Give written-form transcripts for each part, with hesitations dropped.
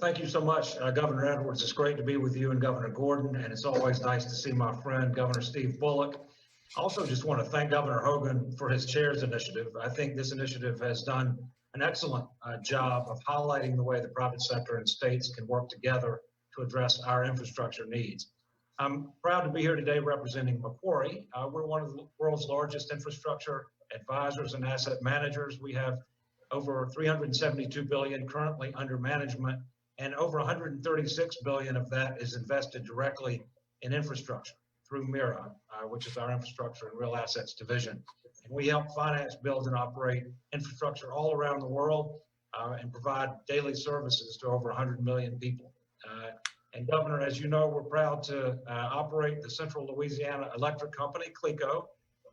Thank you so much, Governor Edwards. It's great to be with you and Governor Gordon, and it's always nice to see my friend, Governor Steve Bullock. I also just want to thank Governor Hogan for his CHAIRS initiative. I think this initiative has done an excellent job of highlighting the way the private sector and states can work together to address our infrastructure needs. I'm proud to be here today representing Macquarie. We're one of the world's largest infrastructure advisors and asset managers. We have over $372 billion currently under management, and over $136 billion of that is invested directly in infrastructure through MIRA, which is our infrastructure and real assets division. And we help finance, build, and operate infrastructure all around the world and provide daily services to over 100 million people. And Governor, as you know, we're proud to operate the Central Louisiana Electric Company, CLECO,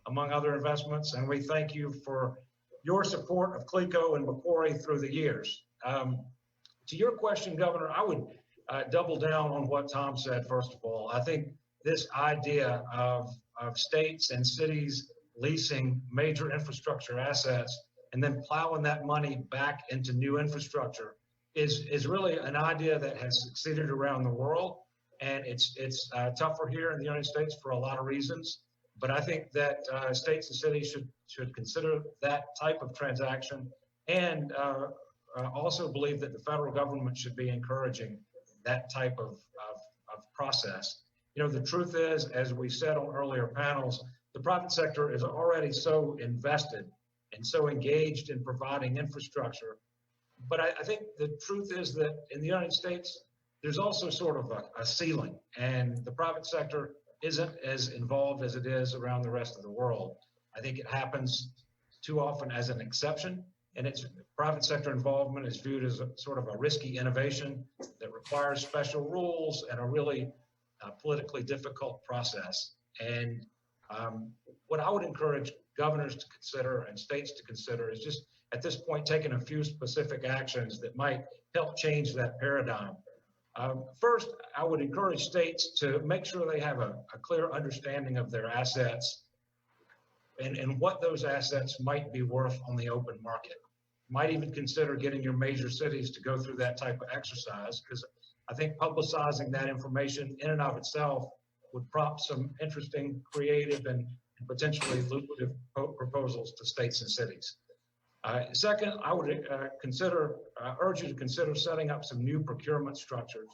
among other investments, and we thank you for your support of CLECO and Macquarie through the years. To your question, Governor, I would double down on what Tom said, first of all. I think this idea of states and cities leasing major infrastructure assets and then plowing that money back into new infrastructure is really an idea that has succeeded around the world. And it's tougher here in the United States for a lot of reasons. But I think that states and cities should consider that type of transaction, and also believe that the federal government should be encouraging that type of process. You know, the truth is, as we said on earlier panels, the private sector is already so invested and so engaged in providing infrastructure. But I think the truth is that in the United States, there's also sort of a ceiling, and the private sector isn't as involved as it is around the rest of the world. I think it happens too often as an exception, and its private sector involvement is viewed as a sort of a risky innovation that requires special rules and a really politically difficult process. And what I would encourage governors to consider and states to consider is just at this point taking a few specific actions that might help change that paradigm. First, I would encourage states to make sure they have a clear understanding of their assets and what those assets might be worth on the open market. Might even consider getting your major cities to go through that type of exercise, because I think publicizing that information in and of itself would prompt some interesting, creative, and potentially lucrative proposals to states and cities. Second, I would urge you to consider setting up some new procurement structures.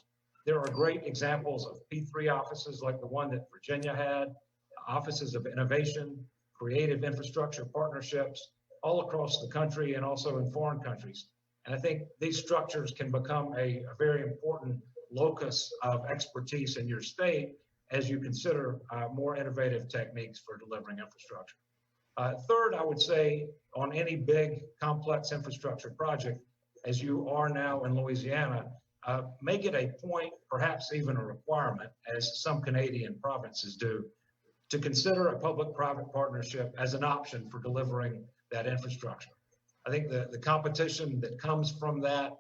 There are great examples of P3 offices like the one that Virginia had, offices of innovation, creative infrastructure partnerships all across the country and also in foreign countries. And I think these structures can become a very important locus of expertise in your state as you consider more innovative techniques for delivering infrastructure. Third, I would say on any big complex infrastructure project, as you are now in Louisiana, make it a point, perhaps even a requirement, as some Canadian provinces do, to consider a public-private partnership as an option for delivering that infrastructure. I think the competition that comes from that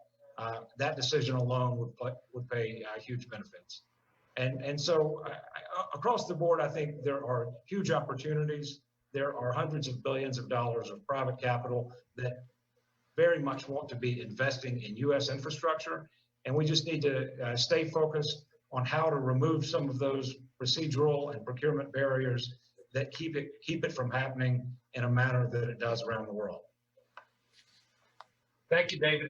decision alone would pay huge benefits. And so across the board, I think there are huge opportunities. There are hundreds of billions of dollars of private capital that very much want to be investing in U.S. infrastructure. And we just need to stay focused on how to remove some of those procedural and procurement barriers that keep it from happening in a manner that it does around the world. Thank you, David.